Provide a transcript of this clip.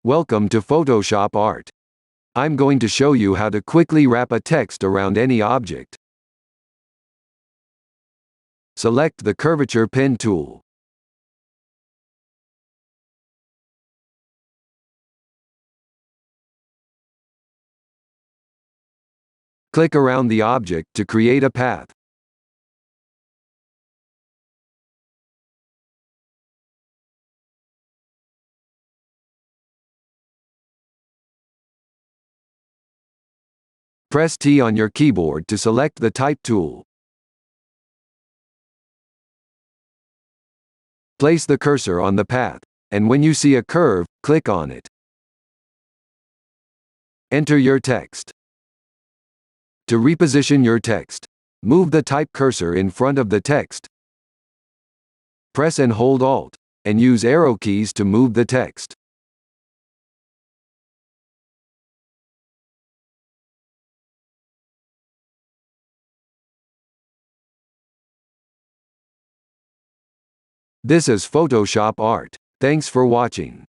Welcome to Photoshop Art. I'm going to show you how to quickly wrap a text around any object. Select the Curvature Pen tool. Click around the object to create a path. Press T on your keyboard to select the Type tool. Place the cursor on the path, and when you see a curve, click on it. Enter your text. To reposition your text, move the Type cursor in front of the text. Press and hold Alt, and use arrow keys to move the text. This is Photoshop Art. Thanks for watching.